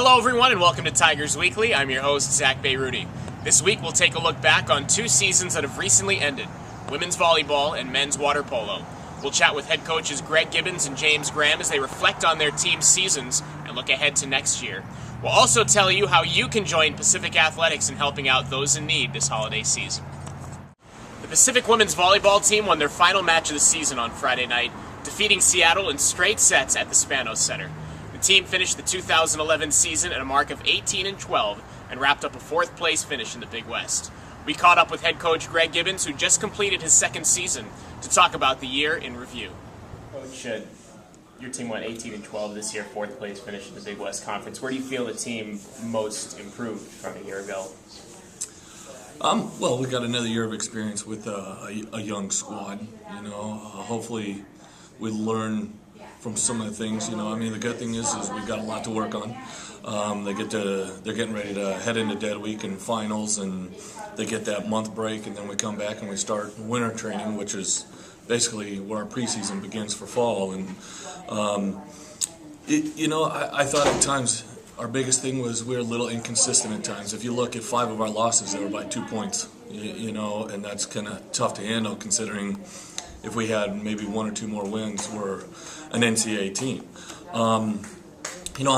Hello everyone and welcome to Tigers Weekly. I'm your host, Zach Beyruti. This week we'll take a look back on two seasons that have recently ended, women's volleyball and men's water polo. We'll chat with head coaches Greg Gibbons and James Graham as they reflect on their team's seasons and look ahead to next year. We'll also tell you how you can join Pacific Athletics in helping out those in need this holiday season. The Pacific women's volleyball team won their final match of the season on Friday night, defeating Seattle in straight sets at the Spanos Center. The team finished the 2011 season at a mark of 18-12 and wrapped up a fourth place finish in the Big West. We caught up with head coach Greg Gibbons, who just completed his second season, to talk about the year in review. Coach, your team went 18-12 this year, fourth place finish in the Big West Conference. Where do you feel the team most improved from a year ago? Well, we got another year of experience with a young squad. Hopefully we learn from some of the things. The good thing is we've got a lot to work on. They're getting ready to head into dead week and finals, and they get that month break, and then we come back and we start winter training, which is basically where our preseason begins for fall. And I thought at times our biggest thing was we were a little inconsistent at times. If you look at 5 of our losses, they were by 2 points. And that's kind of tough to handle, considering if we had maybe 1 or 2 more wins, we're an NCAA team. I'm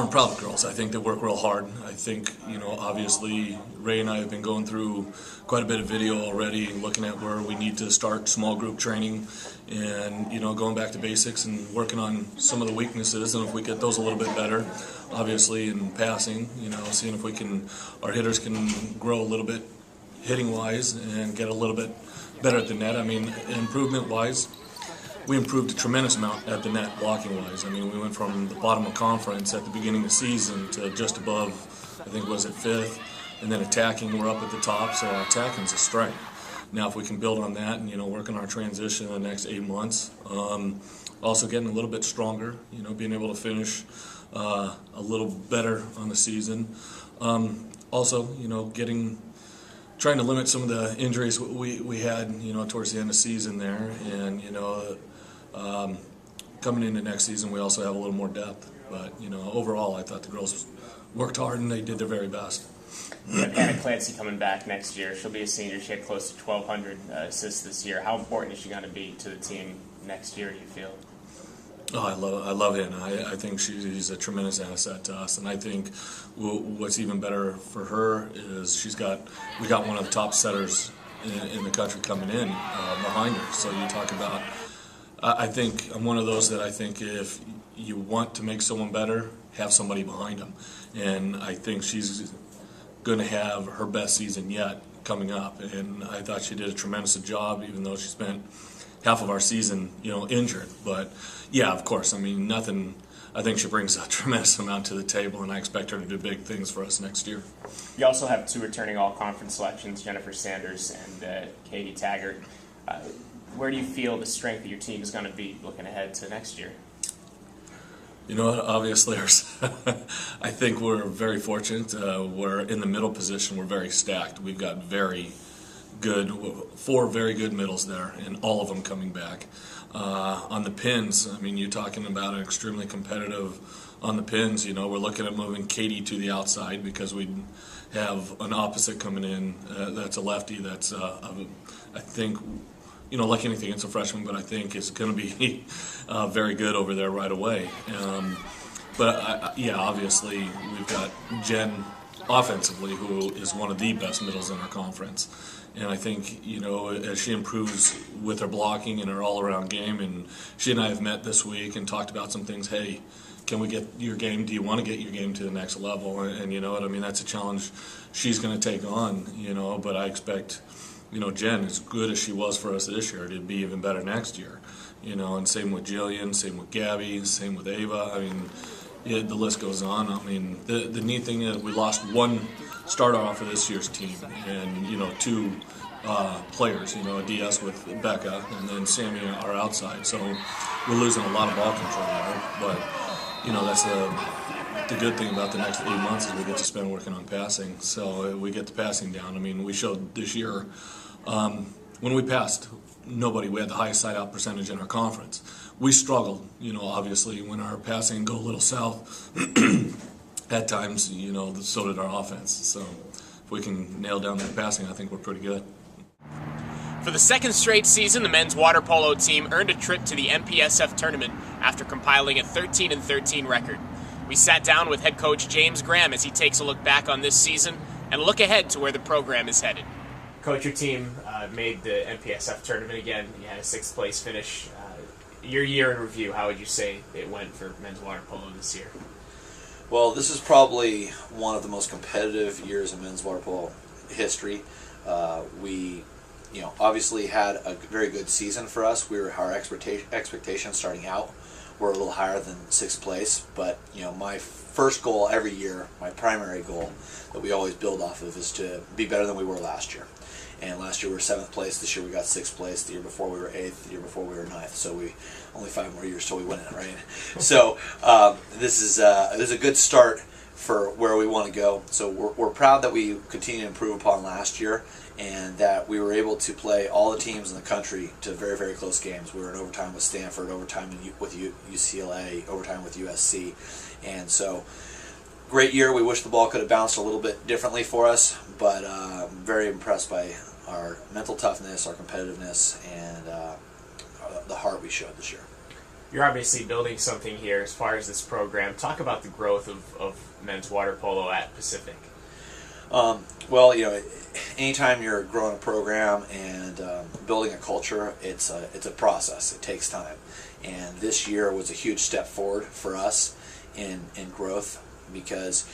proud of the girls. I think they work real hard. I think, obviously Ray and I have been going through quite a bit of video already, looking at where we need to start small group training and, going back to basics and working on some of the weaknesses. And if we get those a little bit better, obviously in passing, seeing if our hitters can grow a little bit hitting-wise and get a little bit better at the net. Improvement-wise, we improved a tremendous amount at the net, blocking-wise. We went from the bottom of conference at the beginning of the season to just above, I think, was it 5th? And then attacking, we're up at the top, so our attacking's a strength. Now, if we can build on that and, work on our transition in the next 8 months, also getting a little bit stronger, being able to finish a little better on the season. Also, trying to limit some of the injuries we had, towards the end of the season there. And, coming into next season, we also have a little more depth. But, overall, I thought the girls worked hard and they did their very best. Anna Clancy coming back next year. She'll be a senior. She had close to 1,200 assists this year. How important is she going to be to the team next year, do you feel? Oh, I love Hannah. I think she's a tremendous asset to us, and I think what's even better for her is we got one of the top setters in the country coming in behind her. So you talk about, I think I'm one of those that I think if you want to make someone better, have somebody behind them, and I think she's going to have her best season yet coming up, and I thought she did a tremendous job, even though she spent half of our season, injured. But yeah, of course, nothing. I think she brings a tremendous amount to the table, and I expect her to do big things for us next year. You also have 2 returning all-conference selections, Jennifer Sanders and Katie Taggart. Where do you feel the strength of your team is going to be looking ahead to next year? Obviously, I think we're very fortunate. We're in the middle position. We're very stacked. We've got 4 very good middles there, and all of them coming back. On the pins, you're talking about an extremely competitive on the pins. We're looking at moving Katie to the outside because we have an opposite coming in that's a lefty that's, I think, like anything, it's a freshman, but I think it's going to be very good over there right away. Obviously, we've got Jen offensively, who is one of the best middles in our conference. And I think, as she improves with her blocking and her all-around game, and she and I have met this week and talked about some things. Hey, can we get your game? Do you want to get your game to the next level? And you know what? That's a challenge she's going to take on, but I expect, Jen, as good as she was for us this year, to be even better next year. And same with Jillian, same with Gabby, same with Ava. The list goes on. The neat thing is we lost 1 starter off of this year's team, and 2 players. A DS with Becca, and then Sammy are outside. So we're losing a lot of ball control there. But that's the good thing about the next 8 months is we get to spend working on passing. So we get the passing down. We showed this year when we passed. We had the highest side-out percentage in our conference. We struggled, obviously, when our passing go a little south. at times, so did our offense. So if we can nail down that passing, I think we're pretty good. For the second straight season, the men's water polo team earned a trip to the MPSF tournament after compiling a 13-13 record. We sat down with head coach James Graham as he takes a look back on this season and a look ahead to where the program is headed. Coach, your team made the MPSF tournament again. You had a 6th place finish. Your year in review, how would you say it went for men's water polo this year? Well, this is probably one of the most competitive years in men's water polo history. We obviously had a very good season for us. Our expectations starting out were a little higher than 6th place, but my first goal every year, my primary goal that we always build off of, is to be better than we were last year. And last year we were 7th place. This year we got 6th place. The year before we were 8th. The year before we were 9th. So we only 5 more years till we win it, right? So this is a good start for where we want to go. So we're proud that we continue to improve upon last year, and that we were able to play all the teams in the country to very, very close games. We were in overtime with Stanford, overtime with UCLA, overtime with USC, and so great year. We wish the ball could have bounced a little bit differently for us, but very impressed by our mental toughness, our competitiveness, and the heart we showed this year. You're obviously building something here as far as this program. Talk about the growth of men's water polo at Pacific. Well, anytime you're growing a program and building a culture, it's a process. It takes time, and this year was a huge step forward for us in growth, because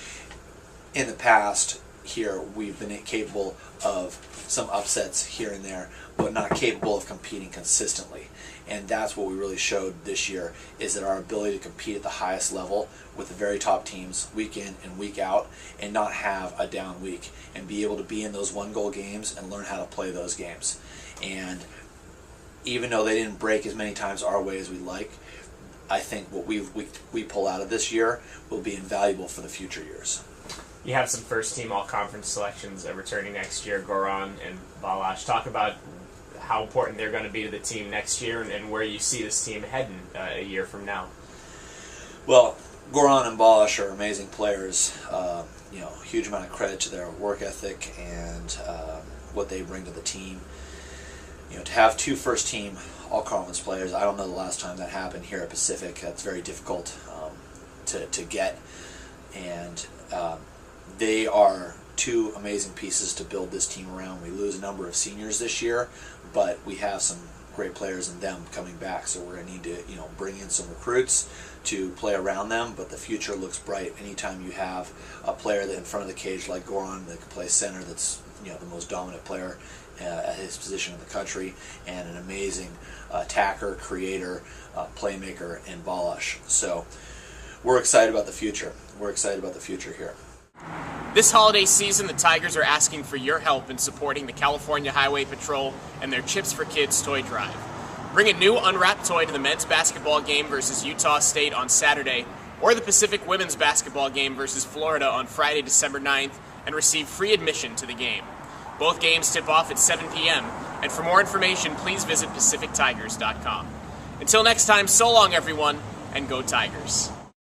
in the past here we've been capable of some upsets here and there, but not capable of competing consistently. And that's what we really showed this year, is that our ability to compete at the highest level with the very top teams week in and week out, and not have a down week, and be able to be in those 1-goal games and learn how to play those games. And even though they didn't break as many times our way as we like, I think what we pull out of this year will be invaluable for the future years. You have some first-team all-conference selections returning next year, Goran and Balash. Talk about how important they're going to be to the team next year, and where you see this team heading a year from now. Well, Goran and Balash are amazing players. Huge amount of credit to their work ethic and what they bring to the team. To have 2 first-team all-conference players, I don't know the last time that happened here at Pacific. That's very difficult to get, and they are 2 amazing pieces to build this team around. We lose a number of seniors this year, but we have some great players in them coming back, so we're going to need to bring in some recruits to play around them, but the future looks bright. Anytime you have a player that in front of the cage like Goran that can play center, that's the most dominant player at his position in the country, and an amazing attacker, creator, playmaker in Balash. So we're excited about the future. We're excited about the future here. This holiday season, the Tigers are asking for your help in supporting the California Highway Patrol and their Chips for Kids toy drive. Bring a new unwrapped toy to the men's basketball game versus Utah State on Saturday, or the Pacific women's basketball game versus Florida on Friday, December 9th, and receive free admission to the game. Both games tip off at 7 p.m., and for more information, please visit PacificTigers.com. Until next time, so long everyone, and go Tigers.